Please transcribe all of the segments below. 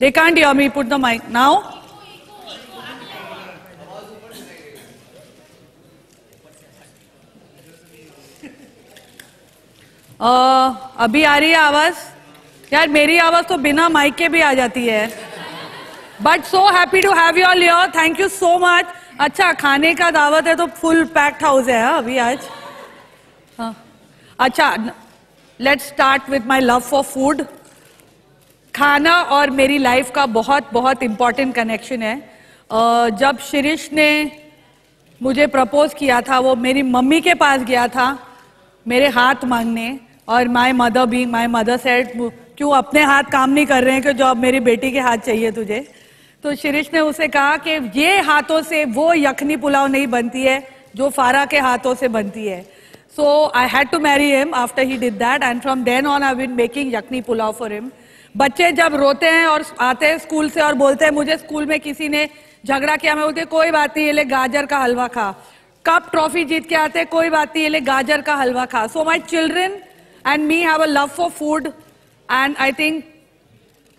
They can't hear me. Put the mic now. अभी आ रही है आवाज? यार मेरी आवाज तो बिना माइक के भी आ जाती है. But so happy to have you all here. Thank you so much. अच्छा, खाने का दावत है तो फुल पैक्ड हाउस है अभी आज. हाँ, अच्छा, let's start with my love for food. खाना और मेरी लाइफ का बहुत बहुत इंपॉर्टेंट कनेक्शन है. जब शिरीष ने मुझे प्रपोज किया था, वो मेरी मम्मी के पास गया था मेरे हाथ मांगने, और माय मदर सेड क्यों अपने हाथ काम नहीं कर रहे हैं कि जो अब मेरी बेटी के हाथ चाहिए तुझे. तो शिरीष ने उसे कहा कि ये हाथों से वो यखनी पुलाव नहीं बनती है जो फारा के हाथों से बनती है. So I had to marry him after he did that, and from then on I been making yakhni pulao for him. बच्चे जब रोते हैं और आते हैं स्कूल से और बोलते हैं मुझे स्कूल में किसी ने झगड़ा किया, मैं बोलती हूँ कोई बात नहीं, ये ले गाजर का हलवा खा. कप ट्रॉफी जीत के आते हैं, कोई बात नहीं, ये ले गाजर का हलवा खा. So my children and me have a love for food, and I think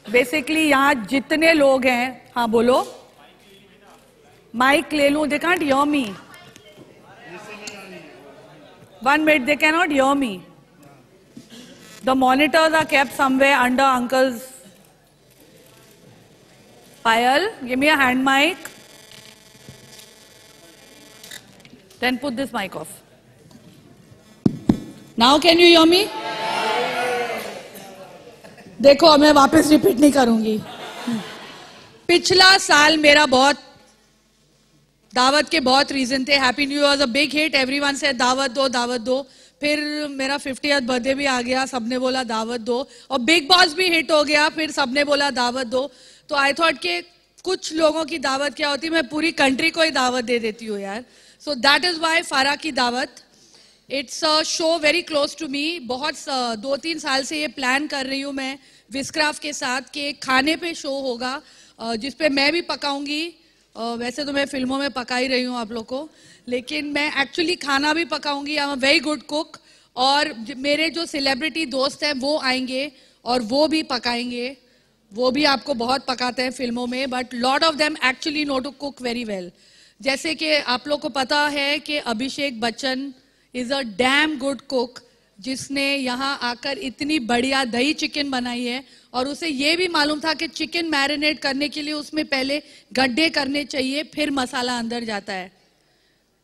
basically यहाँ जितने लोग हैं. हाँ बोलो, माइक ले लूं. They can't hear me. 1 minute, they cannot hear me. The monitors are kept somewhere under uncle's pile. Give me a hand mic. Then put this mic off. Now can you hear me? देखो, मैं वापस repeat नहीं करूंगी. पिछला साल मेरा बहुत दावत के बहुत रीजन थे. Happy new year was a big hit. Everyone से दावत दो दावत दो. फिर मेरा 50th बर्थडे भी आ गया, सबने बोला दावत दो. और बिग बॉस भी हिट हो गया, फिर सबने बोला दावत दो. तो आई थॉट कि कुछ लोगों की दावत क्या होती है, मैं पूरी कंट्री को ही दावत दे देती हूँ यार. सो दैट इज वाई फारा की दावत. It's a show very close to me. बहुत 2-3 साल से ये प्लान कर रही हूँ मैं विस्क्राफ्ट के साथ कि खाने पे शो होगा जिसपे मैं भी पकाऊंगी. वैसे तो मैं फिल्मों में पका ही रही हूँ आप लोग को, लेकिन मैं एक्चुअली खाना भी पकाऊंगी. I am a very good cook. और मेरे जो सेलिब्रिटी दोस्त हैं वो आएंगे और वो भी पकाएंगे. वो भी आपको बहुत पकाते हैं फिल्मों में, but lot of them actually know to cook very well. जैसे कि आप लोग को पता है कि Abhishek Bachchan is a damn good cook, जिसने यहाँ आकर इतनी बढ़िया दही चिकन बनाई है. और उसे ये भी मालूम था कि चिकन मैरिनेट करने के लिए उसमें पहले गड्ढे करने चाहिए, फिर मसाला अंदर जाता है.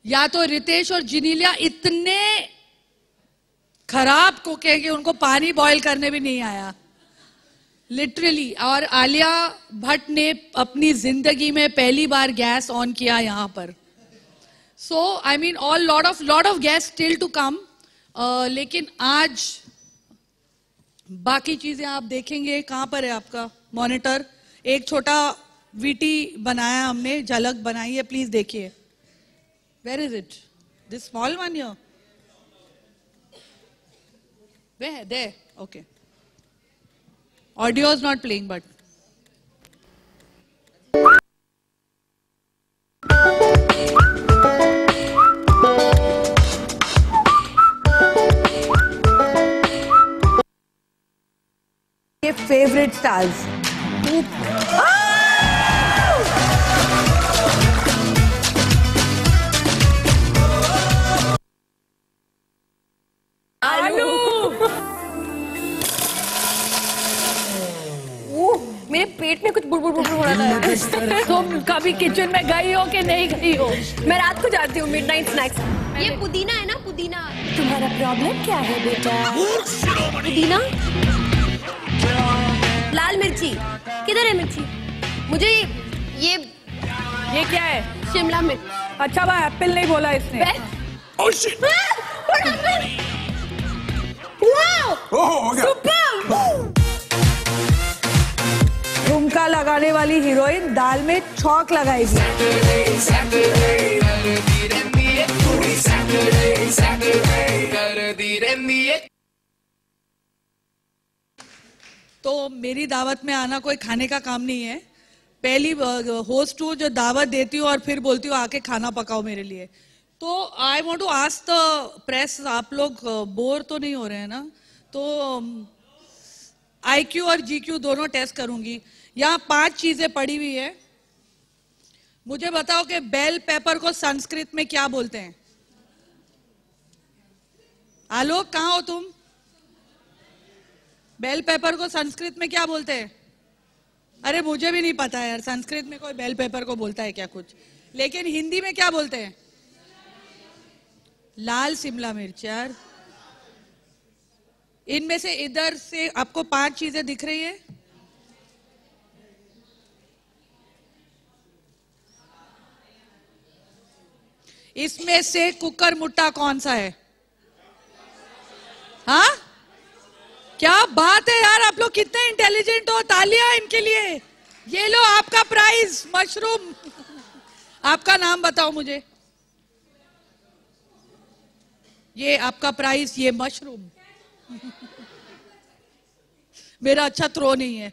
या तो रितेश और जिनीलिया इतने खराब कुक है कि उनको पानी बॉईल करने भी नहीं आया लिटरली. और आलिया भट्ट ने अपनी जिंदगी में पहली बार गैस ऑन किया यहाँ पर. So I mean all lot of guests still to come. लेकिन आज बाकी चीजें आप देखेंगे. कहां पर है आपका मॉनिटर? एक छोटा वीटी बनाया हमने, झलक बनाई है, प्लीज देखिए. Where is it? This small one here? Where? There. Okay. Audio is not playing but favorite stars. आलू. मेरे पेट में कुछ बुड़बुड़ हो रहा था. तुम कभी किचन में गई हो कि नहीं गई हो? मैं रात को जाती हूँ मिडनाइट स्नैक्स. ये पुदीना है ना, पुदीना. तुम्हारा प्रॉब्लम क्या है बेटा? पुदीना, लाल मिर्ची. किधर है मिर्ची? मुझे ये क्या है? शिमला मिर्च. अच्छा, वह एप्पल नहीं बोला इसने. झुमका लगाने वाली हीरोइन दाल में छौंक लगाएगी. तो मेरी दावत में आना कोई खाने का काम नहीं है. पहली होस्ट हूँ जो दावत देती हूँ और फिर बोलती हूँ आके खाना पकाओ मेरे लिए. तो I want to ask the press, आप लोग बोर तो नहीं हो रहे हैं ना? तो IQ और GQ दोनों टेस्ट करूंगी। यहाँ 5 चीजें पड़ी हुई है। मुझे बताओ कि बेल पेपर को संस्कृत में क्या बोलते हैं? आलोक, कहाँ हो तुम? बेल पेपर को संस्कृत में क्या बोलते हैं? अरे मुझे भी नहीं पता यार, संस्कृत में कोई बेल पेपर को बोलता है क्या कुछ? लेकिन हिंदी में क्या बोलते हैं? लाल शिमला मिर्च। यार इनमें से इधर से आपको 5 चीजें दिख रही है? इसमें से कुकर मुट्टा कौन सा है? हाँ, क्या बात है यार, आप लोग कितने इंटेलिजेंट हो, तालियां इनके लिए। ये लो आपका प्राइज, मशरूम। आपका नाम बताओ मुझे। ये आपका प्राइज, ये मशरूम। मेरा अच्छा थ्रो नहीं है।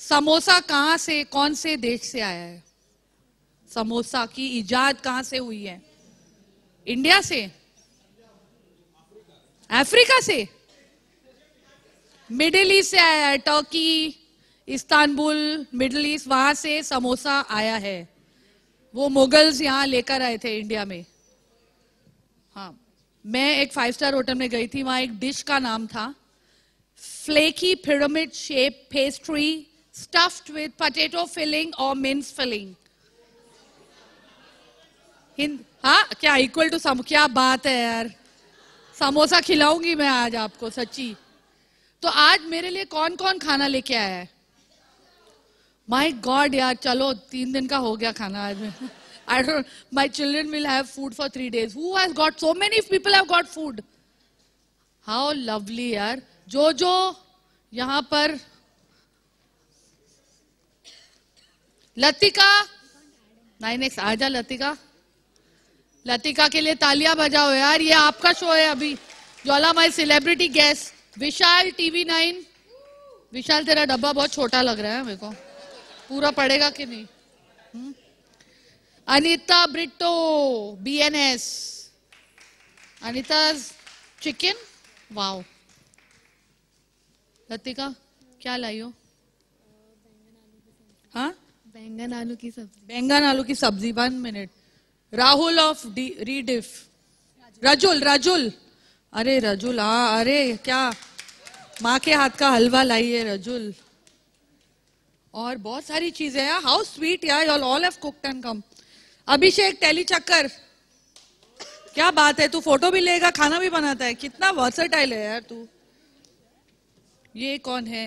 समोसा कहां से, कौन से देश से आया है? समोसा की इजाद कहां से हुई है? इंडिया से? अफ्रीका से? मिडिल ईस्ट से आया है, टर्की, इस्तांबुल, मिडिल ईस्ट, वहां से समोसा आया है। वो मुगल्स यहाँ लेकर आए थे इंडिया में। हाँ, मैं एक 5 स्टार होटल में गई थी, वहां एक डिश का नाम था flaky pyramid shape pastry stuffed with potato filling और मिंस फिलिंग। हाँ, क्या इक्वल टू क्या बात है यार, समोसा खिलाऊंगी मैं आज आपको सच्ची। तो आज मेरे लिए कौन कौन खाना लेके आया है? माय गॉड यार, चलो 3 दिन का हो गया खाना आज में। I don't, my children will have food for 3 days. Who has got, so many people have got food. How lovely यार। जो यहाँ पर लतिका 9x, आजा लतिका। लतिका के लिए तालियां बजाओ यार, ये आपका शो है अभी। ज्वाला माई सेलिब्रिटी गेस्ट विशाल, TV9। विशाल तेरा डब्बा बहुत छोटा लग रहा है मेरे को, पूरा पड़ेगा कि नहीं? Anita Brito BNS, Anita chicken, wow. Latika क्या लाई हो? हाँ, बैंगन आलू की सब्जी। बैंगन आलू की सब्जी। 1 मिनट। राहुल ऑफ रीडिफ, रजुल, अरे रजुल, हाँ, अरे क्या माँ के हाथ का हलवा लाई है रजुल। और बहुत सारी चीजें हैं। हाउ स्वीट यार, all have cooked and come. Abhishek टेली चक्कर, क्या बात है, तू फोटो भी लेगा, खाना भी बनाता है, कितना वर्सेटाइल है यार तू। ये कौन है?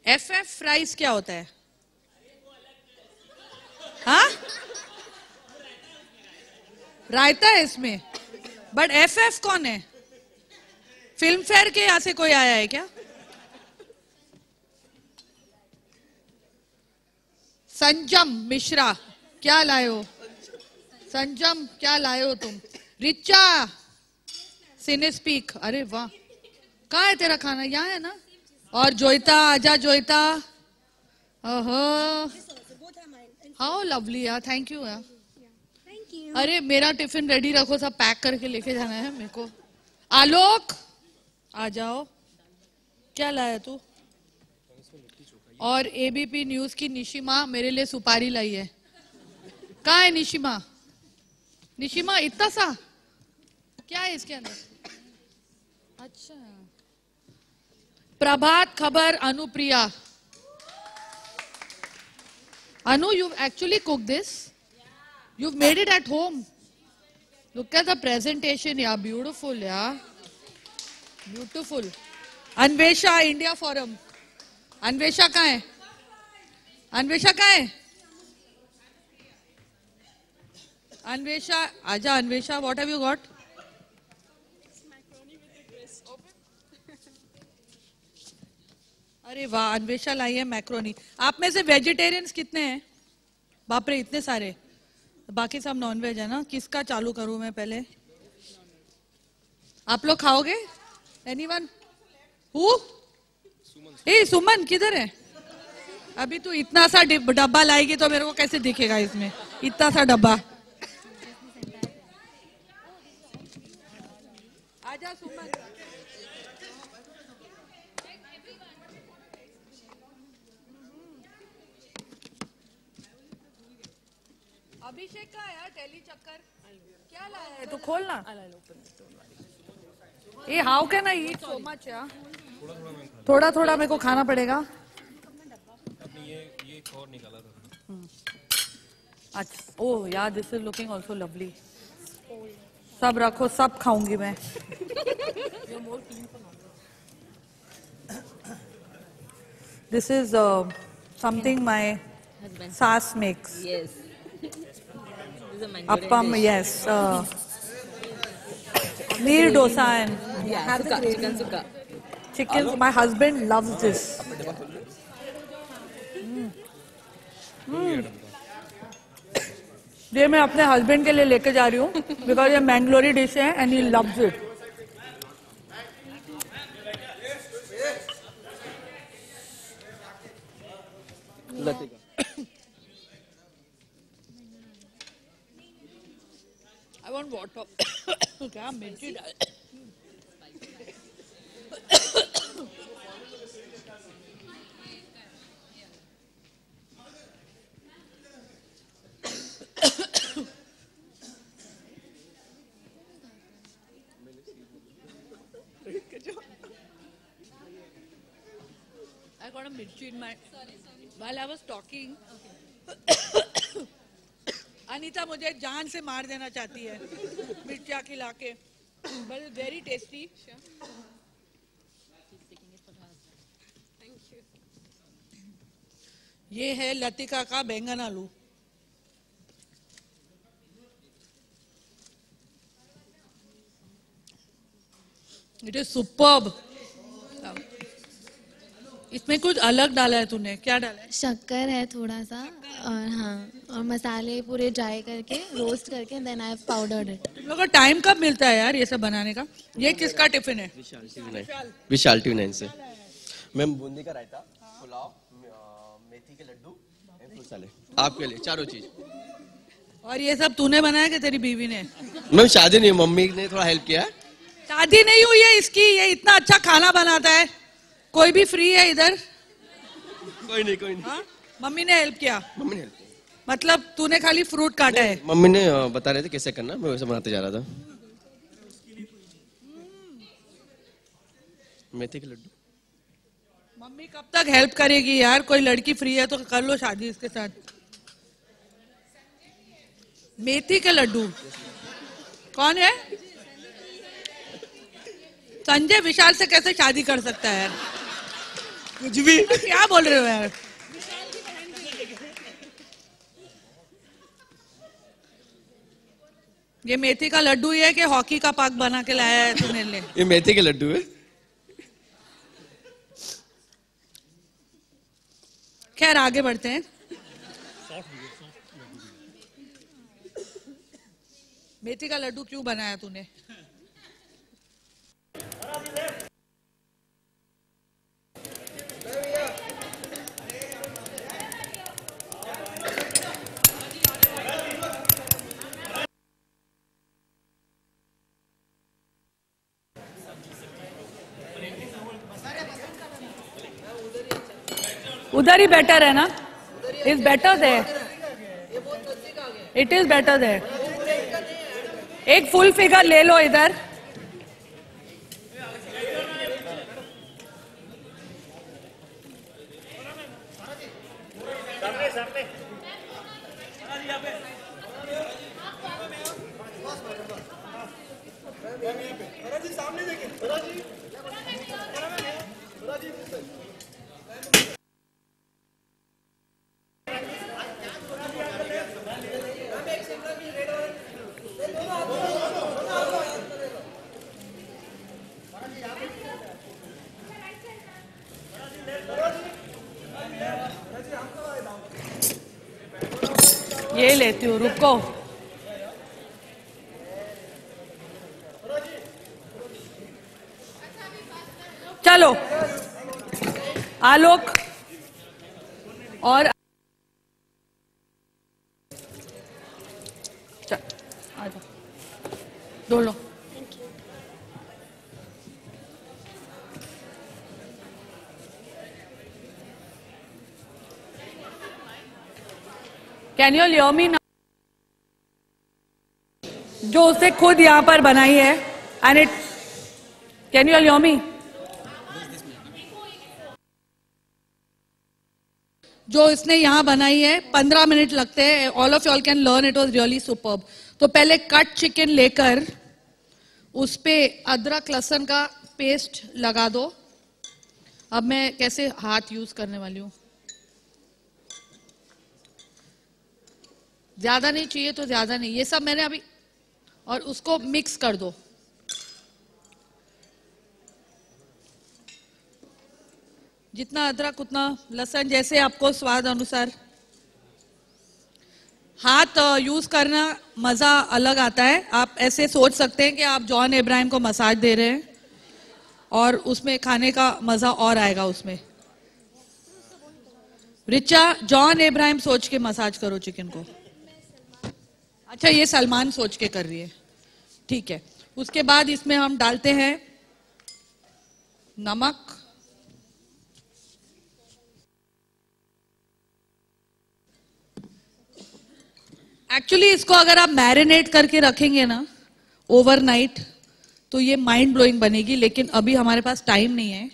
FF फ्राइज क्या होता है? हाँ, रायता है इसमें, बट FF कौन है? फिल्म फेयर के यहां से कोई आया है क्या? संजम मिश्रा, क्या लाए हो? संजम क्या लाए हो तुम? रिचा सिनेस्पीक, अरे वाह, कहाँ है तेरा खाना? यहाँ है ना। और जोइता, आजा जोइता। हाउ लवली यार, थैंक यू यार। अरे मेरा टिफिन रेडी रखो, सब पैक करके लेके जाना है मेरे को। आलोक आ जाओ, क्या लाया तू? और ABP न्यूज की निशिमा मेरे लिए सुपारी लाई है। कहाँ है निशिमा? निशिमा इतना सा क्या है इसके अंदर? अच्छा, Prabhat Khabar Anupriya. Anu, you've actually cooked this? You've made it at home? Look at the presentation, yeah, beautiful, yeah. Beautiful. Anvesha India forum, Anvesha कहाँ है? अन्वेषा कहाँ है? अन्वेषा आजा। Anvesha, what have you got? अरे वाह, अन्वेषा लाई है मैक्रोनी। आप में से वेजिटेरियंस कितने हैं? बाप रे, इतने सारे। बाकी सब नॉनवेज है ना। किसका चालू करूं मैं पहले? आप लोग खाओगे? एनीवन? हु? ए सुमन किधर है? अभी तू इतना सा डब्बा लाएगी तो मेरे को कैसे दिखेगा इसमें इतना सा डब्बा? आजा सुमन। अभिषेक का यार टेली चक्कर क्या लाया है? तो खोलना। ये how can I eat so much यार? थोड़ा थोड़ा मेरे को खाना पड़ेगा। ये और निकाला था। अच्छा, ओह यार this is looking also lovely. सब रखो, सब खाऊंगी मैं। दिस इज समथिंग माय सास makes. Yes. Appam, yes. Neer dosa and Yeah, sukka, chicken sukka. chicken. My husband loves this. ये मैं अपने हस्बैंड के लिए लेके जा रही हूँ बिकॉज ये मैंगलोरी डिश है and he loves it. I want water. क्या मिर्ची डाल? I got a mirchi in my. While I was talking. Anita मुझे जान से मार देना चाहती है मिर्चा खिला के, बट वेरी टेस्टी। ये है लतिका का बैंगन आलू। It is superb. इसमें कुछ अलग डाला है तूने, क्या डाला है? शक्कर है थोड़ा सा और हाँ, और मसाले पूरे ड्राई करके रोस्ट करके देन आई पाउडर्ड इट। तुम लोगों को टाइम कब मिलता है यार ये सब बनाने का? ये किसका टिफिन है? विशाल टी9 से। मैम बूंदी का रायता, पुलाव, मेथी के लड्डू, फूल साले आपके लिए, चारों चीज। और ये सब तूने बनाया कि तेरी बीवी ने? मैम शादी नहीं, मम्मी ने थोड़ा हेल्प किया। शादी नहीं हुई है इसकी, ये इतना अच्छा खाना बनाता है। कोई भी फ्री है इधर? कोई नहीं। हाँ? मम्मी ने हेल्प किया? मम्मी ने हेल्प किया। मतलब तूने खाली फ्रूट काटा है? मम्मी ने बता रहे थे कैसे करना, मैं वैसे बनाते जा रहा था। मेथी के लड्डू। मम्मी कब तक हेल्प करेगी यार? कोई लड़की फ्री है तो कर लो शादी इसके साथ। मेथी के लड्डू कौन है? संजय विशाल से कैसे शादी कर सकता है यार? कुछ भी क्या बोल रहे हो यार? ये मेथी का लड्डू ही है कि हॉकी का पाक बना के लाया है तू मेरे लिए? ये मेथी के लड्डू है। खैर आगे बढ़ते हैं। मेथी का लड्डू क्यों बनाया तूने? उधर ही बेटर है ना? Is better there. It is better there. एक फुल फिगर ले लो इधर। ये लेती हूँ, रुको। चलो आलोक और चल आजा, दो लो। Can you hear me? जो उसने खुद यहाँ पर बनाई है and it, can you hear me? जो इसने यहाँ बनाई है 15 मिनट लगते हैं. All of you all can learn, it was really superb. तो पहले कट चिकन लेकर उस पे अदरक लहसुन का पेस्ट लगा दो. अब मैं कैसे हाथ यूज करने वाली हूँ. ज्यादा नहीं चाहिए तो ज्यादा नहीं, ये सब मैंने अभी. और उसको मिक्स कर दो. जितना अदरक उतना लहसुन, जैसे आपको स्वाद अनुसार. हाथ यूज करना मजा अलग आता है. आप ऐसे सोच सकते हैं कि आप जॉन इब्राहिम को मसाज दे रहे हैं और उसमें खाने का मजा और आएगा उसमें. रिचा, जॉन इब्राहिम सोच के मसाज करो चिकन को. अच्छा, ये सलमान सोच के कर रही है, ठीक है. उसके बाद इसमें हम डालते हैं नमक, एक्चुअली इसको अगर आप मैरिनेट करके रखेंगे ना ओवरनाइट तो ये माइंड ब्लोइंग बनेगी, लेकिन अभी हमारे पास टाइम नहीं है.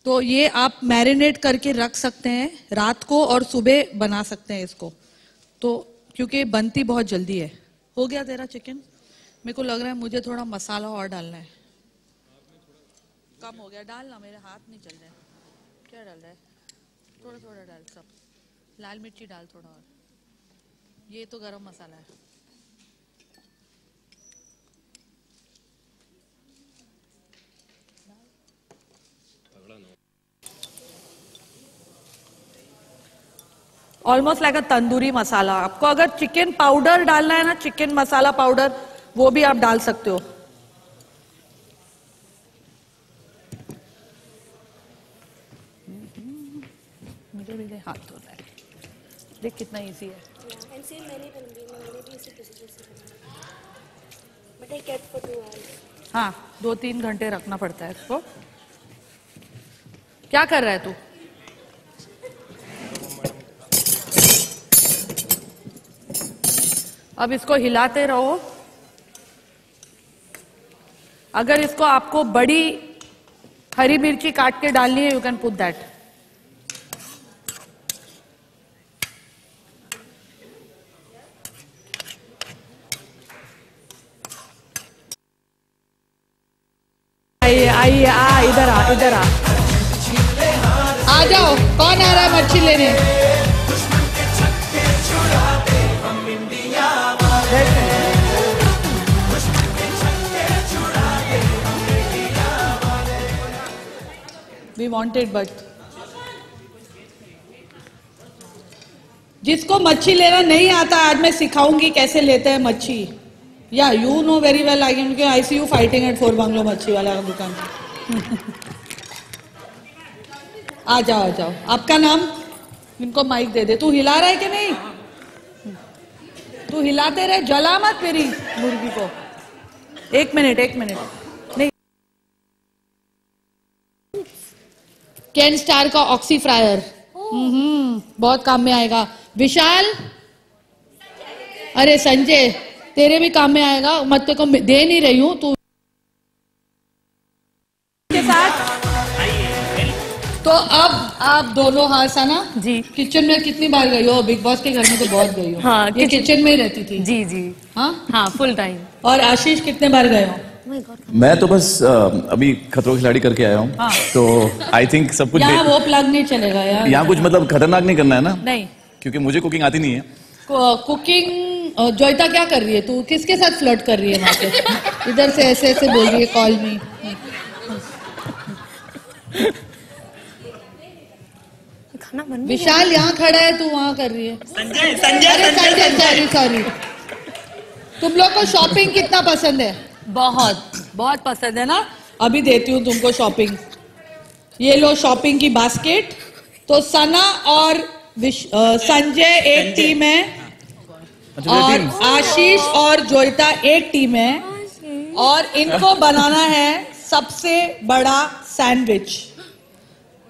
तो ये आप मैरिनेट करके रख सकते हैं रात को और सुबह बना सकते हैं इसको. तो क्योंकि बनती बहुत जल्दी है. हो गया तेरा चिकन? मेरे को लग रहा है मुझे थोड़ा मसाला और डालना है. कम हो गया, डालना, मेरे हाथ नहीं चल रहे. क्या डाल रहा है? थोड़ा थोड़ा डाल. सब लाल मिर्ची डाल थोड़ा और. ये तो गरम मसाला है. ऑलमोस्ट लाइक अ तंदूरी मसाला. आपको अगर चिकन पाउडर डालना है ना, चिकन मसाला पाउडर, वो भी आप डाल सकते हो. मेरे हाथ धो रहा है. देख कितना इजी है. हाँ, 2-3 घंटे रखना पड़ता है इसको. क्या कर रहा है तू? अब इसको हिलाते रहो. अगर इसको आपको बड़ी हरी मिर्ची काट के डालनी है, यू कैन पुट दैट. आइए, इधर आ, इधर आ. आ जाओ. कौन आ रहा है मच्छी लेने? We wanted but जिसको मच्छी लेना नहीं आता, आज मैं सिखाऊंगी कैसे लेते हैं मच्छी. Yeah you know very well. I see you fighting at 4 bungalow मच्छी वाला का दुकान. आ जाओ, आ जाओ. आपका नाम? इनको माइक दे दे. तू हिला रहा है कि नहीं? तू हिलाते रहे, जला मत मेरी मुर्गी को. 1 मिनट, 1 मिनट. नहीं, कैन स्टार का ऑक्सी फ्रायर बहुत काम में आएगा. विशाल, अरे संजय, तेरे भी काम में आएगा. मत तेरे को दे नहीं रही हूं तू के साथ. तो अब आप दोनों हाथ आना जी. किचन में कितनी बार गई हो? बिग बॉस के घर में तो बहुत गई हो. हाँ, ये किचन में ही रहती थी. जी जी. हाँ, फुल टाइम. और आशीष कितने बार गए हो? मैं तो बस अभी खतरों की खिलाड़ी करके आया हूँ. हाँ. तो आई थिंक सब कुछ यहाँ वो प्लग नहीं चलेगा यार. यहाँ कुछ मतलब खतरनाक नहीं करना है ना? नहीं, क्योंकि मुझे कुकिंग आती नहीं है. कुकिंग जोइता क्या कर रही है? तू किसके साथ फ्लर्ट कर रही है वहां पे? इधर से ऐसे ऐसे बोल रही है कॉल में. खाना बन विशाल यहाँ खड़ा है, तू वहां कर रही है. संजय, सॉरी. तुम लोग को शॉपिंग कितना पसंद है? बहुत बहुत पसंद है ना. अभी देती हूँ तुमको शॉपिंग. ये लो शॉपिंग की बास्केट. तो सना और संजय एक टीम है और आशीष और जोइता एक टीम है और इनको बनाना है सबसे बड़ा सैंडविच.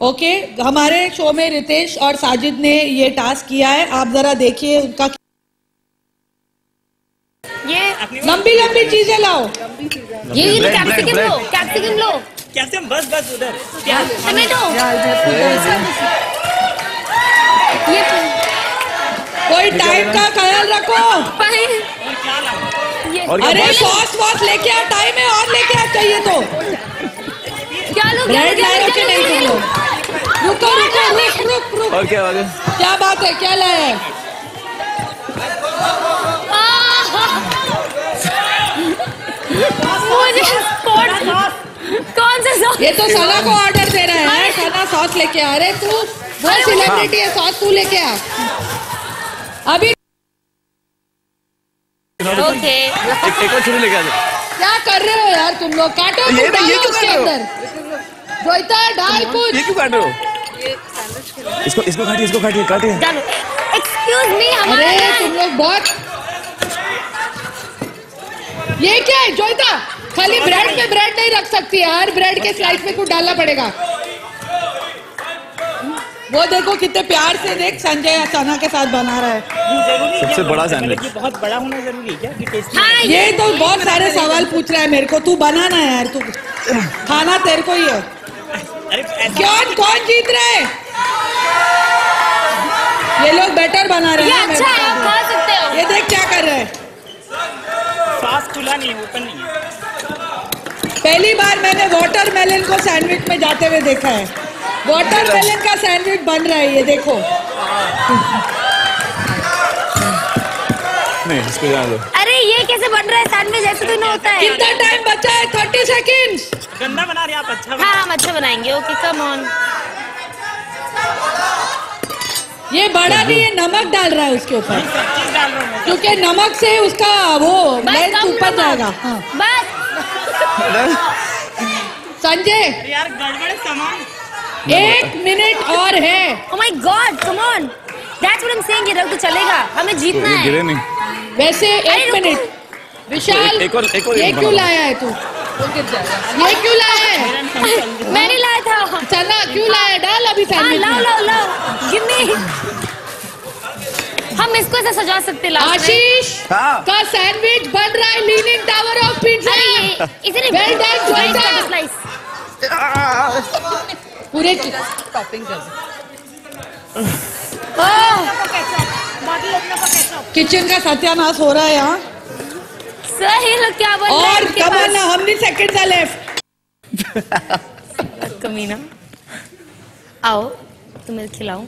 ओके हमारे शो में रितेश और साजिद ने ये टास्क किया है, आप जरा देखिए उनका। ये लंबी लंबी चीजें लाओ। ये कैप्सिकम लो, कैप्सिकम लो, कैप्सिकम बस उधर टमेटो। ये कोई टाइम का ख्याल रखो। अरे सॉस वॉस लेके आ, टाइम है और लेके आ चाहिए तो। क्या लोग ब्रेड लाए हो कि नहीं तुम लोग? रुको रुक। और क्या क्या बात है, क्या लाया है? कौन सा सॉस? ये तो सना को ऑर्डर दे रहा है, सना सॉस लेके आ। अरे तू वो सेलिब्रिटी है, सॉस तू लेके आ अभी। ओके एक और छुरी लेके आ जाओ। क्या कर रहे हो यार तुम लोग? काटो ये डालो क्यों उसके काट रहे हो? अंदर। जोइता डाल कुछ। ये क्यों काट रहे हो? इसको काटिए। एक्सक्यूज मी, हमारा अरे तुम लोग बहुत। ये क्या है जोइता? खाली ब्रेड पे ब्रेड नहीं रख सकती यार, ब्रेड के स्लाइस में कुछ डालना पड़ेगा। वो देखो कितने प्यार से देख संजय सना के साथ बना रहा है। सबसे बड़ा सैंडविच। बहुत बड़ा होना जरूरी है क्या कि टेस्टी? हाँ, ये तो बहुत सारे सवाल पूछ रहा है मेरे को। तू बनाना यार, तू खाना तेरे को ही है। कौन जीत रहा है? ये लोग बेटर बना रहे हैं। अच्छा है, आप खा सकते हो। ये देख क्या कर रहा है। सॉस खुला नहीं है, ओपन नहीं है। पहली बार मैंने वाटरमेलन को सैंडविच में जाते हुए देखा है। वाटरमेलन का सैंडविच बन रहा है, ये देखो। नहीं इसको जाने दो। अरे ये कैसे बन रहा है सैंडविच? ऐसे तो नहीं होता है। कितना टाइम बचा है? 30 सेकेंड्स। गंदा बना रहे आप, अच्छा हाँ हम अच्छा बनाएंगे। Okay come on. ये बड़ा नहीं है, नमक डाल रहा है उसके ऊपर, चीज डाल रहा हूँ। क्योंकि नमक से उसका वो लेंथ कम ऊपर नमक। जाएगा। हाँ। बस संजय यार गड़बड़ सामान। 1 मिनट और है। Oh my God, come on. That's what I'm saying. ये रख तो चलेगा, हमें जीतना ये है। गिरे नहीं। वैसे 1 मिनट। विशाल एक और ये क्यों लाया है तू? ये क्यों लाया है? मैं नहीं लाया था। चना क्यों लाया है? डाल अभी हाँ सैंडविच में। लाओ give me। हम इसको ऐसे सजा सकते लास्ट में। आशीष हाँ। का सैंडविच बन रहा है लीनिंग टावर ऑफ पिज्जा। अरे ये इसे नहीं Well done, स्लाइस जोइता। कर स्लाइस। पूरे टॉपिंग किचन का सत्यानाश हो रहा है यहाँ। सही लोग क्या बन रहा है और इनके कम पास? On, how many seconds are left? कमीना आओ तुम्हें खिलाऊं।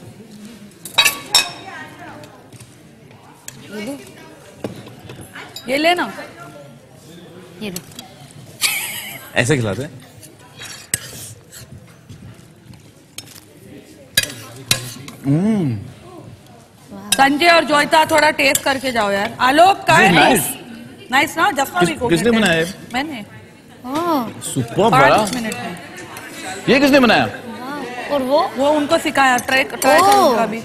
ये लेना। ये लो। ऐसे खिलाते हैं। संजय और जोइता थोड़ा टेस्ट करके जाओ यार। आलोक का है नाइस ना? जफ्फा भी किसने बनाया है? मैंने। सुपर बड़ा। 5 मिनट में। ये किसने बनाया? और वो उनको सिखाया। ट्राई कर उनका भी।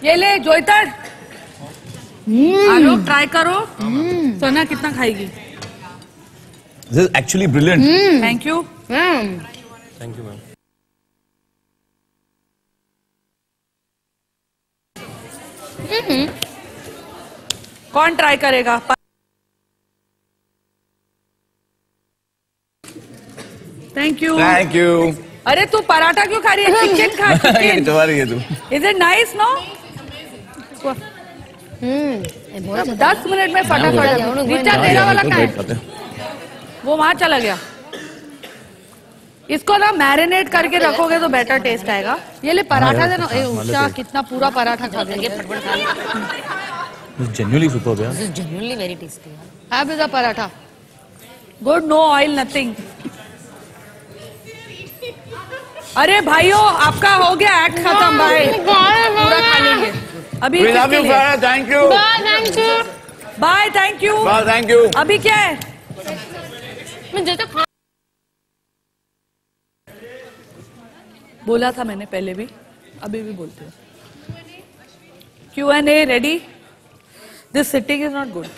ये ले जोइता। आलोक ट्राई करो। सोना कितना खाएगी? This is actually brilliant. Thank you. Thank you ma'am. कौन ट्राई करेगा? Thank you. Thank you. अरे तू पराठा क्यों खा रही है? चिकन खा। ये चिकन। दबा रही है तू। Is it nice no? 10 minute में फटाफट। नीचा तेरा वाला कहाँ है? वो वहां चला गया। इसको ना मैरिनेट करके रखोगे तो बेटर टेस्ट आएगा। ये ले पराठा देना। ए उषा कितना पूरा पराठा खा गया। फटफट खा लो। Genuinely superb यार। This is genuinely very tasty. Have the paratha. Good, no oil nothing. अरे भाइयों आपका हो गया एक्ट खत्म। बाय। पूरा खा लेंगे अभी। We love you, Farah. Thank you. Thank you. Bye. Thank you. Wow, thank you. अभी क्या है? मैं जैसे खा बोला था मैंने पहले भी, अभी भी बोलती हूँ। Q&A ready? This sitting is not good.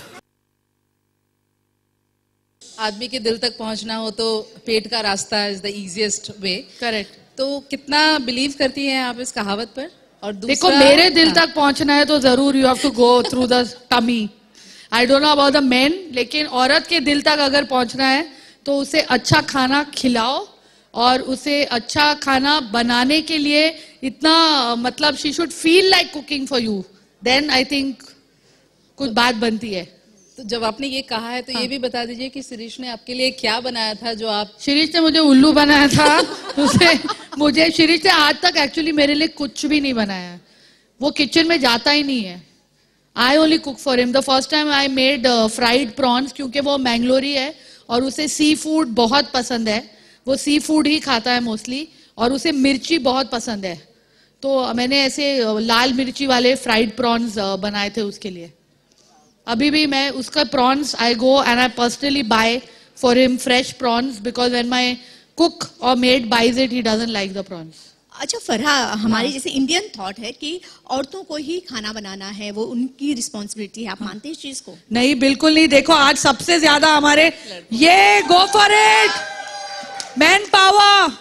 आदमी के दिल तक पहुंचना हो तो पेट का रास्ता is the easiest way. Correct. तो कितना बिलीव करती हैं आप इस कहावत पर? और देखो मेरे दिल तक पहुंचना है तो जरूर you have to go through the tummy. I don't know about the men, लेकिन औरत के दिल तक अगर पहुंचना है तो उसे अच्छा खाना खिलाओ और उसे अच्छा खाना बनाने के लिए इतना मतलब she should feel like cooking for you, then I think कुछ बात बनती है। तो जब आपने ये कहा है तो ये भी बता दीजिए कि शिरीष ने आपके लिए क्या बनाया था जो आप। शिरीष ने मुझे उल्लू बनाया था। मुझे शिरीष ने आज तक एक्चुअली मेरे लिए कुछ भी नहीं बनाया। वो किचन में जाता ही नहीं है। I only cook for him. The first time I made fried prawns, क्योंकि वो मैंगलोरी है और उसे सी फूड बहुत पसंद है। वो सी फूड ही खाता है मोस्टली और उसे मिर्ची बहुत पसंद है। तो मैंने ऐसे लाल मिर्ची वाले फ्राइड प्रॉन्स बनाए थे उसके लिए। अभी भी मैं उसका prawns I go and I personally buy for him fresh prawns because when my cook or maid buys it he doesn't like the prawns. अच्छा फरहा, हमारी जैसे इंडियन थॉट है कि औरतों को ही खाना बनाना है, वो उनकी रिस्पॉन्सिबिलिटी है। आप मानते हैं इस चीज को? नहीं, बिल्कुल नहीं। देखो आज सबसे ज्यादा हमारे ये go for it man power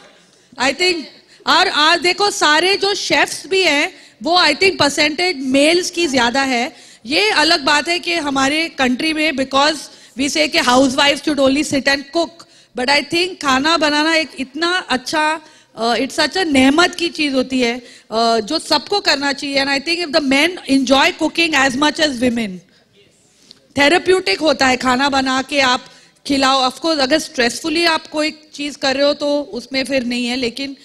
I think. और आज देखो सारे जो शेफ्स भी हैं वो आई थिंक परसेंटेज मेल्स की ज्यादा है। ये अलग बात है कि हमारे कंट्री में बिकॉज वी से कि house wife should only sit and cook, but I think खाना बनाना एक इतना अच्छा इट्स सच अ नेमत की चीज होती है जो सबको करना चाहिए। And I think if the men enjoy cooking as much as women, therapeutic होता है खाना बना के आप खिलाओ। ऑफकोर्स अगर स्ट्रेसफुली आप कोई चीज कर रहे हो तो उसमें फिर नहीं है, लेकिन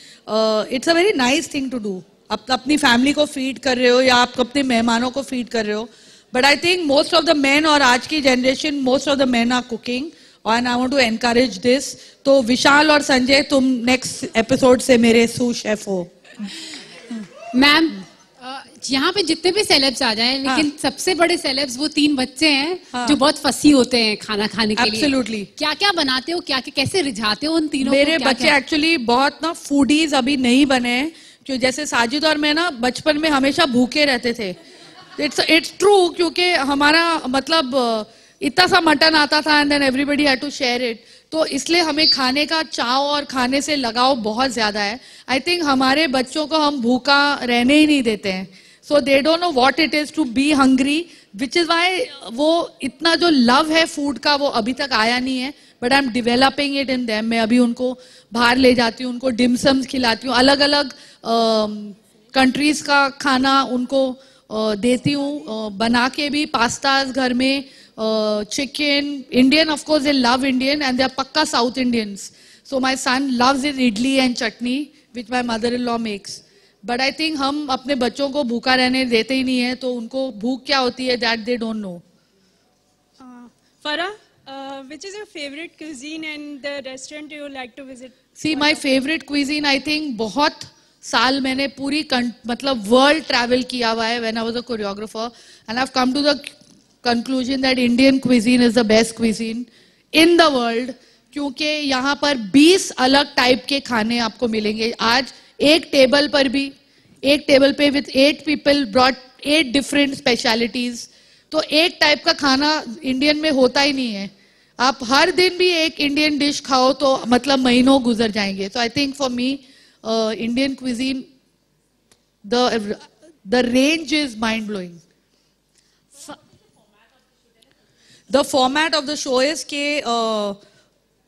it's a very nice thing to do. आप अपनी फैमिली को फीड कर रहे हो या आप अपने मेहमानों को फीड कर रहे हो। But I think most of the men और आज की generation most of the men are cooking and I want to encourage this. तो विशाल और संजय तुम नेक्स्ट एपिसोड से मेरे सू शेफ हो। मैम यहाँ पे जितने भी सेलेब्स आ जाएं, लेकिन सबसे बड़े सेलेब्स वो 3 बच्चे हैं जो बहुत फसी होते हैं खाना खाने के लिए। एब्सोल्युटली। क्या क्या बनाते हो, क्या क्या कैसे रिझाते हो उन तीनों मेरे को? बच्चे एक्चुअली बहुत ना फूडीज अभी नहीं बने हैं, क्यों जैसे साजिद और मैं ना बचपन में हमेशा भूखे रहते थे। इट्स ट्रू, क्योंकि हमारा मतलब इतना सा मटन आता था and then everybody had to share it. तो इसलिए हमें खाने का चाव और खाने से लगाव बहुत ज्यादा है। आई थिंक हमारे बच्चों को हम भूखा रहने ही नहीं देते हैं। So they don't know what it is to be hungry, which is why वो इतना जो लव है फूड का वो अभी तक आया नहीं है। But I am developing it in them. मैं अभी उनको बाहर ले जाती हूँ, उनको डिमसम्स खिलाती हूँ, अलग अलग कंट्रीज का खाना उनको देती हूँ बना के भी। पास्ताज घर में, chicken, Indian of course they love Indian and they are पक्का South Indians. So my son loves is idli and chutney which my mother in law makes. But I think हम अपने बच्चों को भूखा रहने देते ही नहीं है, तो उनको भूख क्या होती है that they don't no. Farah, which is your favorite cuisine and the restaurant you would like to visit? See, my favorite cuisine, I think बहुत साल मैंने पूरी मतलब वर्ल्ड ट्रैवल किया हुआ है when I was a choreographer, and I've come to the conclusion that Indian cuisine is the best cuisine in the world, क्योंकि यहाँ पर 20 अलग टाइप के खाने आपको मिलेंगे। आज एक टेबल पर भी, एक टेबल पे with 8 people brought 8 different specialities। तो एक टाइप का खाना इंडियन में होता ही नहीं है। आप हर दिन भी एक इंडियन डिश खाओ तो मतलब महीनों गुजर जाएंगे। So I think for me, Indian cuisine, the range is mind blowing. The format of the show is कि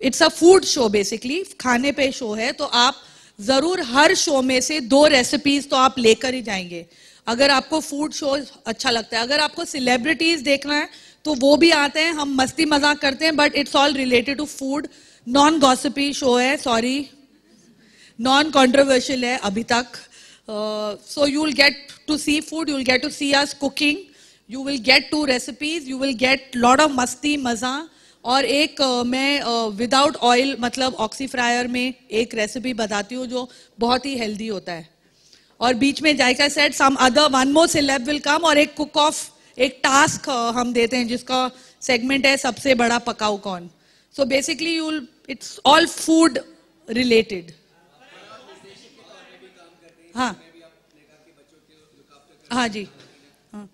it's a food show basically, खाने पे शो है। तो आप जरूर हर शो में से 2 रेसिपीज तो आप लेकर ही जाएंगे अगर आपको फूड शो अच्छा लगता है। अगर आपको सेलिब्रिटीज देखना है तो वो भी आते हैं, हम मस्ती मजाक करते हैं, but it's all related to food. Non gossipy show है, सॉरी, नॉन कंट्रोवर्शियल है अभी तक। So you will get to see food, you will get to see us cooking, you will get 2 recipes, you will get lot of मस्ती मजा। और एक मैं without oil मतलब ऑक्सी फ्रायर में एक रेसिपी बताती हूँ जो बहुत ही हेल्दी होता है। और बीच में जायका set some other one more celeb will come, और एक कुक ऑफ, एक टास्क हम देते हैं जिसका सेगमेंट है सबसे बड़ा पकाऊ कौन। So basically you will, it's all food related. हाँ हाँ जी, हाँ।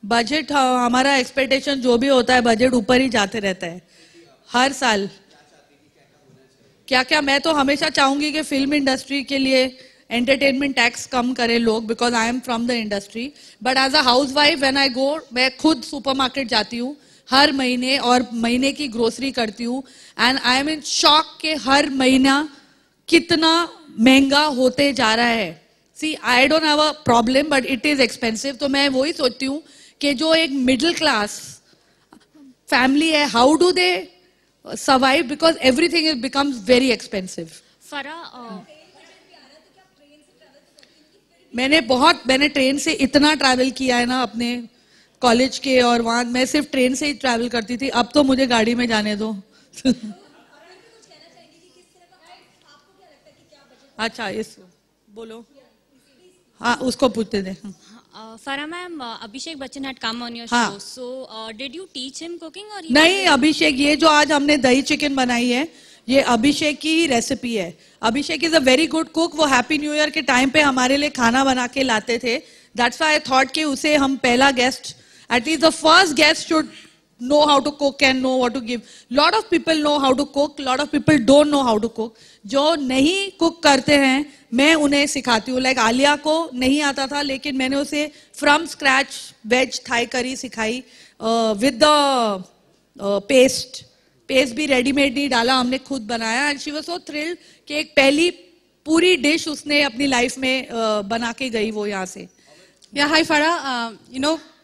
बजट हमारा एक्सपेक्टेशन जो भी होता है बजट ऊपर ही जाते रहता है हर साल। क्या क्या मैं तो हमेशा चाहूंगी कि फिल्म इंडस्ट्री के लिए एंटरटेनमेंट टैक्स कम करे लोग, because I am from the industry. But as a house wife when I go, मैं खुद सुपरमार्केट जाती हूँ हर महीने और महीने की ग्रोसरी करती हूँ, and I am in shock कि हर महीना कितना महंगा होते जा रहा है। See I don't have a problem but it is expensive. तो मैं वही सोचती हूँ कि जो एक मिडिल क्लास फैमिली है, how do they survive, because everything is becomes very expensive. मैंने ट्रेन से इतना ट्रैवल किया है ना अपने कॉलेज के, और वहां मैं सिर्फ ट्रेन से ही ट्रैवल करती थी, अब तो मुझे गाड़ी में जाने दो। अच्छा इस बोलो, हाँ उसको पूछते थे। Farah ma'am, Abhishek Bachchan had come on your हाँ. show. So did you teach him cooking or? नहीं, अभिषेक, ये जो आज हमने दही चिकन बनाई है ये अभिषेक की रेसिपी है। Abhishek is a very good cook. वो हैप्पी न्यू ईयर के टाइम पे हमारे लिए खाना बना के लाते थे। दैट्स व्हाई आई थॉट कि उसे हम पहला guest, at least the first guest should know how to cook and know what to give. Lot of people know how to cook, lot of people don't know how to cook. जो नहीं cook करते हैं मैं उन्हें सिखाती हूँ। Like Alia को नहीं आता था, लेकिन मैंने उसे from scratch veg Thai curry सिखाई विद द पेस्ट भी रेडीमेड नहीं डाला, हमने खुद बनाया, and she was so thrilled कि एक पहली पूरी डिश उसने अपनी लाइफ में बना के गई वो यहाँ से। Yeah, hi Farah.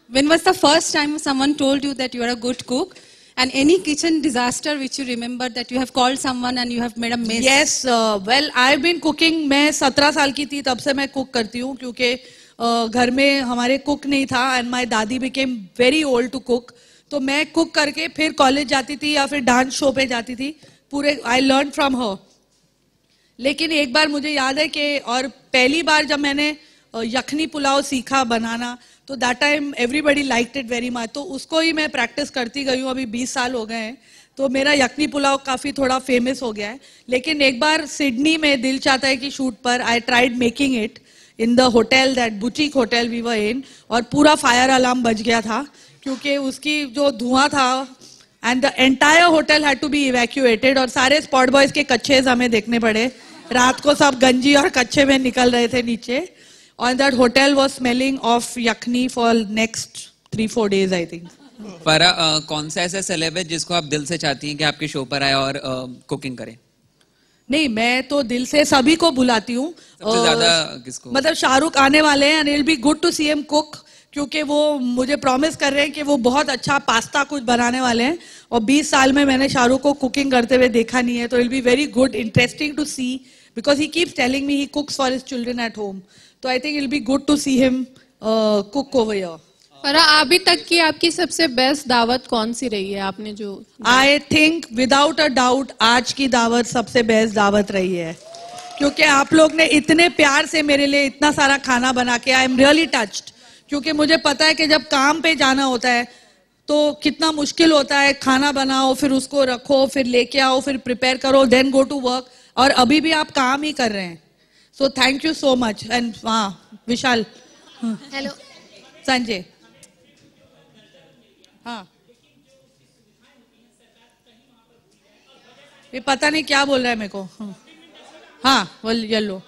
When was the first time someone told you that you are a good cook? And any kitchen disaster which you remember that you have called someone and you have made a mess? Yes, well, I've been cooking. मैं 17 साल की थी तब से मैं cook करती हूँ, क्योंकि घर में हमारे कुक नहीं था, एंड माय दादी became very old to cook. तो मैं कुक करके फिर कॉलेज जाती थी या फिर डांस शो पे जाती थी। पूरे I learned from her. लेकिन एक बार मुझे याद है कि, और पहली बार जब मैंने यखनी पुलाव सीखा बनाना, तो that time everybody liked it very much. तो उसको ही मैं प्रैक्टिस करती गई हूँ, अभी 20 साल हो गए हैं, तो मेरा यखनी पुलाव काफ़ी थोड़ा फेमस हो गया है। लेकिन एक बार सिडनी में दिल चाहता है कि शूट पर I tried making it in the hotel, that boutique hotel we were in, और पूरा फायर अलार्म बज गया था क्योंकि उसकी जो धुआं था, and the entire hotel had to be evacuated, और सारे स्पॉट बॉयज के कच्छे हमें देखने पड़े। रात को सब गंजी और कच्छे में निकल रहे थे नीचे, and that hotel was smelling of yakhni for next 3-4 days I think. फरा, कौन सा ऐसा सेलेब है जिसको आप दिल से चाहती हैं कि आपके शो पर आए और कुकिंग करे? नहीं, मैं तो दिल से सभी को बुलाती हूँ। सबसे ज्यादा किसको? मतलब शाहरुख आने वाले हैं, and it'll be good to see him cook, क्योंकि वो मुझे प्रॉमिस कर रहे हैं कि वो बहुत अच्छा पास्ता कुछ बनाने वाले हैं, और 20 साल में मैंने शाहरुख को कुकिंग करते हुए देखा नहीं है। तो it'll be very good, interesting to see, because he keeps telling me he cooks for his children at home. So I think it'll be good to see him cook over here. फरा, अभी तक की आपकी सबसे best दावत कौन सी रही है आपने जो? I think without a doubt आज की दावत सबसे बेस्ट दावत रही है, क्योंकि आप लोग ने इतने प्यार से मेरे लिए इतना सारा खाना बना के, I am really touched, क्योंकि मुझे पता है कि जब काम पे जाना होता है तो कितना मुश्किल होता है। खाना बनाओ, फिर उसको रखो, फिर लेके आओ, फिर प्रिपेयर करो, देन गो टू वर्क, और अभी भी आप काम ही कर रहे हैं। So thank you so much. And Vishal. Hello. Sanjay. हाँ, ये पता नहीं क्या बोल रहा है मेरे को। हाँ, बोल येलो।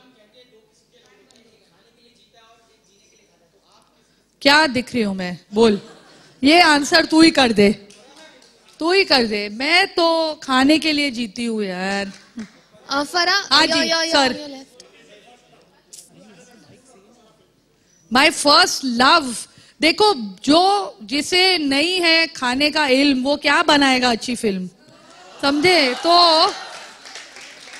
क्या दिख रही हूँ मैं? बोल, ये आंसर तू ही कर दे, तू ही कर दे। मैं तो खाने के लिए जीती हूँ यार। फरा, हाँ जी सर। माई फर्स्ट लव, देखो जो जिसे नहीं है खाने का इल्म वो क्या बनाएगा अच्छी फिल्म, समझे? तो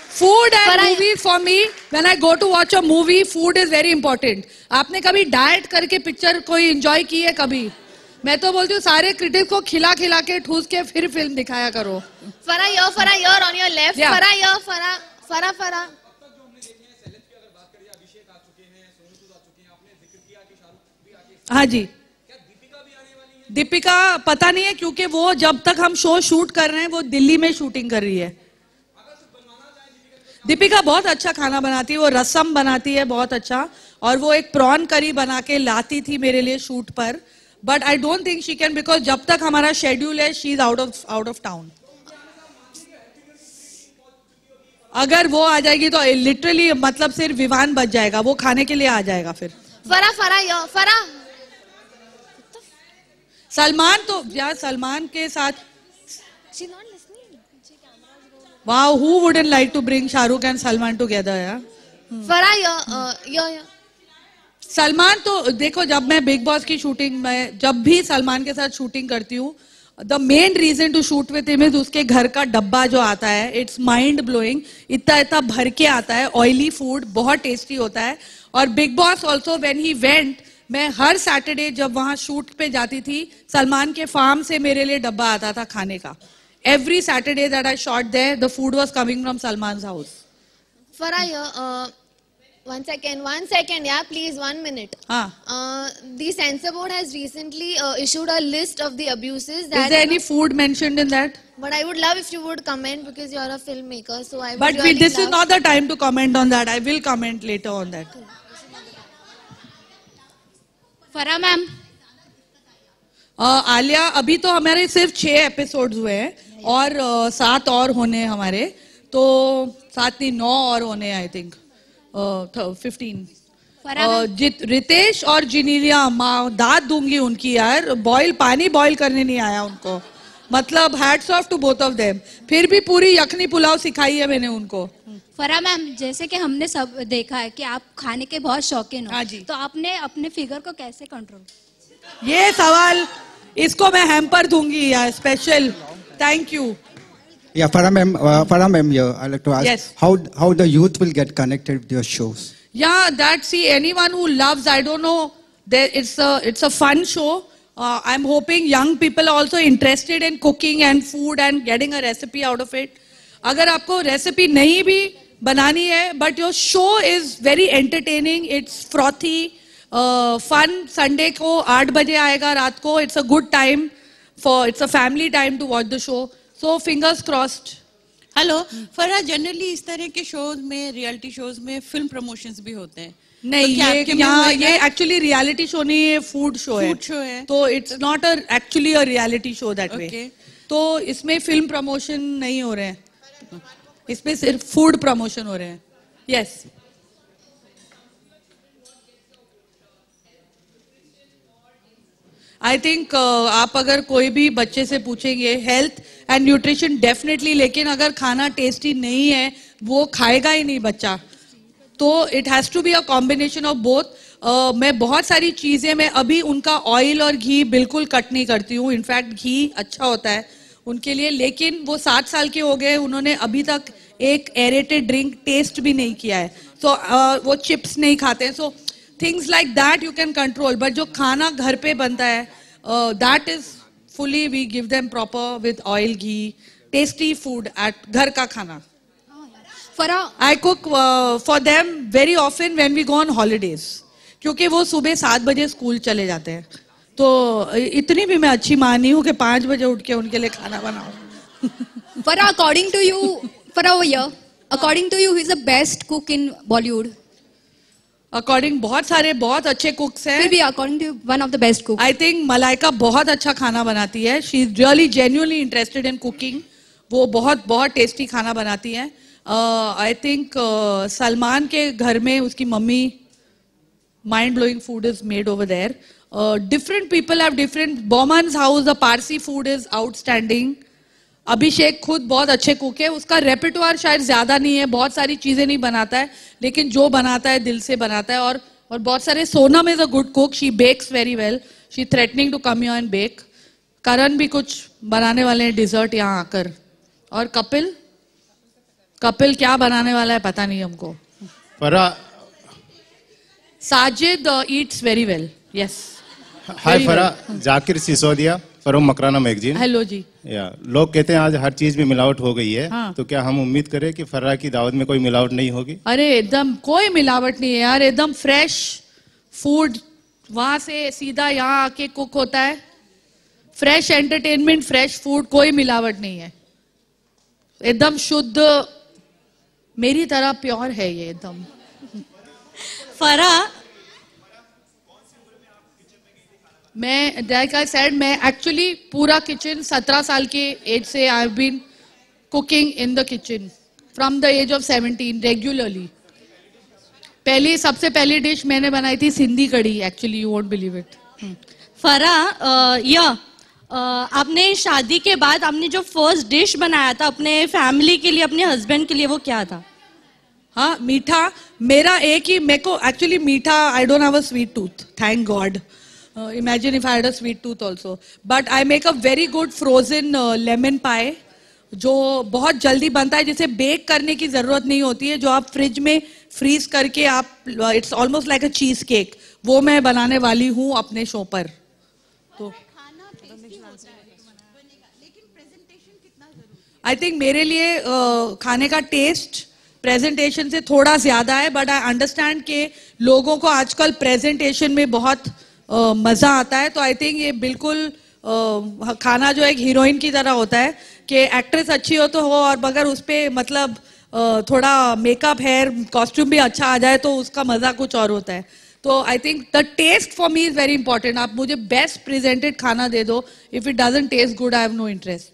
food and movies for me, when I go to watch a movie, food is very important. आपने कभी डाइट करके पिक्चर कोई एंजॉय की है कभी? मैं तो बोलती हूँ सारे क्रिटिक्स को खिला खिला के ठूस के फिर फिल्म दिखाया करो। फरा योर ऑन योर लेफ्ट। फरा हाँ जी, दीपिका पता नहीं है, क्योंकि वो जब तक हम शो शूट कर रहे हैं वो दिल्ली में शूटिंग कर रही है। दीपिका बहुत अच्छा खाना बनाती है, वो रसम बनाती है बहुत अच्छा, और वो एक प्रॉन करी बना के लाती थी मेरे लिए शूट पर, but I don't think she can, because जब तक हमारा शेड्यूल है she is out of town. अगर वो आ जाएगी तो लिटरली मतलब सिर्फ विवान बच जाएगा, वो खाने के लिए आ जाएगा फिर. फरा सलमान तो यार सलमान के साथ. Wow, who wouldn't like to bring Shahrukh and Salman together, यार? फरा सलमान तो देखो, जब मैं बिग बॉस की शूटिंग में जब भी सलमान के साथ शूटिंग करती हूँ, the main reason to shoot with him is उसके घर का डब्बा जो आता है, इट्स माइंड ब्लोइंग. इतना इतना भर के आता है, ऑयली फूड बहुत टेस्टी होता है. और big boss also when he went, मैं हर सैटरडे जब वहां शूट पे जाती थी, सलमान के फार्म से मेरे लिए डब्बा आता था खाने का. Every Saturday that I shot there, the food was coming from Salman's house. Farah, one second, yeah, please, 1 minute. The censor board has recently issued a list of the abuses. That is there any food mentioned in that? But I would love if you would comment, because you're a filmmaker, so I would But really this is not the time to comment on that. I will comment later on that. Farah ma'am. Alia, अभी तो हमारे सिर्फ 6 episodes हुए हैं और 7 और होने हमारे, तो 7 नहीं 9 और होने, आई थिंक 15. रितेश और जिनीलिया, माँ दाद दूंगी उनकी यार. पानी बॉईल करने नहीं आया उनको, मतलब hats off to both of them. फिर भी पूरी यखनी पुलाव सिखाई है मैंने उनको. फरा मैम, जैसे कि हमने सब देखा है कि आप खाने के बहुत शौकीन हो, तो आपने अपने फिगर को कैसे कंट्रोल? ये सवाल इसको मैं हैम्पर दूंगी यार, special. Thank you. Yeah, Farah ma'am, I'd like to ask, yes, how the youth will get connected with your shows? Yeah, anyone who loves, I don't know, it's a fun show. I'm hoping young people are also interested in cooking and food and getting a recipe out of it. अगर आपको recipe नहीं भी बनानी है, but your show is very entertaining, it's frothy, fun. Sunday को 8 बजे आएगा रात को. It's a good time it's a family time to watch the show. So fingers crossed. Hello फरा, जनरली इस तरह के शोज में, रियलिटी शोज में फिल्म प्रमोशंस भी होते हैं? नहीं, ये एक्चुअली रियलिटी शो नहीं है, फूड शो है. तो it's not actually a reality show that way. तो इसमें फिल्म प्रमोशन नहीं हो रहे हैं, इसमें सिर्फ फूड प्रमोशन हो रहे हैं. यस. आई थिंक आप अगर कोई भी बच्चे से पूछेंगे, हेल्थ एंड न्यूट्रिशन डेफिनेटली, लेकिन अगर खाना टेस्टी नहीं है वो खाएगा ही नहीं बच्चा. तो it has to be a combination of both. मैं बहुत सारी चीजें, मैं अभी उनका ऑयल और घी बिल्कुल कट नहीं करती हूँ. इनफैक्ट घी अच्छा होता है उनके लिए, लेकिन वो 7 साल के हो गए, उन्होंने अभी तक एक एरेटेड ड्रिंक टेस्ट भी नहीं किया है. तो वो चिप्स नहीं खाते हैं. So things like that you can control. But जो खाना घर पे बनता है, that is fully, we give them proper with oil ghee, tasty food at घर का खाना. I cook for them very often when we go on holidays, क्योंकि वो सुबह 7 बजे स्कूल चले जाते हैं. तो इतनी भी मैं अच्छी माँ नहीं हूँ कि 5 बजे उठ के उनके लिए खाना बनाऊं. Farah, according to you, Farah over here, according to you, who is the best cook in Bollywood? According, बहुत सारे बहुत अच्छे कुक्स हैं. फिर भी according to you, one of the best cooks. I think Malaika बहुत अच्छा खाना बनाती है. She is really genuinely interested in cooking. वो बहुत बहुत टेस्टी खाना बनाती है. I think सलमान के घर में उसकी mummy, mind blowing food is made over there. Different people have different. Boman's house, the Parsi food is outstanding. अभिषेक खुद बहुत अच्छे कुक है. उसका रेpertoire शायद ज्यादा नहीं है, बहुत सारी चीजें नहीं बनाता है, लेकिन जो बनाता है दिल से बनाता है. और बहुत सारे. Sonam is a good cook. She bakes very well. She threatening to come here and bake. करण भी कुछ बनाने वाले हैं डिजर्ट यहाँ आकर. और कपिल क्या बनाने वाला है पता नहीं हमको. Sajid eats very well. Yes. Hi Farah, Zakir Sisodia from Makrana magazine. Hello ji. लोग कहते हैं आज हर चीज में मिलावट हो गई है. तो क्या हम उम्मीद करें कि फर्रा की दावत में कोई मिलावट नहीं होगी? अरे एकदम कोई मिलावट नहीं है यार, एकदम फ्रेश फूड वहां से सीधा यहाँ आके कुक होता है. फ्रेश एंटरटेनमेंट, फ्रेश फूड, कोई मिलावट नहीं है, एकदम शुद्ध, मेरी तरह प्योर है ये एकदम. फरा, मैं लाइक आई सेड, मैं एक्चुअली पूरा किचन 17 साल के एज से I have been cooking in the kitchen from the age of 17 regularly. सबसे पहली डिश मैंने बनाई थी सिंधी कढ़ी, actually you won't believe it. Farah, आपने शादी के बाद आपने जो फर्स्ट डिश बनाया था अपने फैमिली के लिए, अपने हस्बैंड के लिए, वो क्या था? हाँ, मीठा। मेरा एक ही, मेरे को एक्चुअली मीठा, आई don't have a sweet tooth, thank God. Imagine if I had a sweet tooth also, but I make a very good frozen lemon पाए, जो बहुत जल्दी बनता है, जिसे बेक करने की जरूरत नहीं होती है, जो आप फ्रिज में फ्रीज करके आप, it's almost like a cheese cake, वो मैं बनाने वाली हूँ अपने शो पर। तो आई थिंक मेरे लिए खाने का टेस्ट प्रेजेंटेशन से थोड़ा ज्यादा है, बट आई अंडरस्टैंड के लोगों को आजकल प्रेजेंटेशन में बहुत मजा आता है। तो आई थिंक ये बिल्कुल खाना जो एक हीरोइन की तरह होता है कि एक्ट्रेस अच्छी हो तो हो, और मगर उस पे मतलब थोड़ा मेकअप, हेयर, कॉस्ट्यूम भी अच्छा आ जाए तो उसका मजा कुछ और होता है। तो I think the taste for me is very important. आप मुझे बेस्ट प्रेजेंटेड खाना दे दो, if it doesn't taste good I have no interest.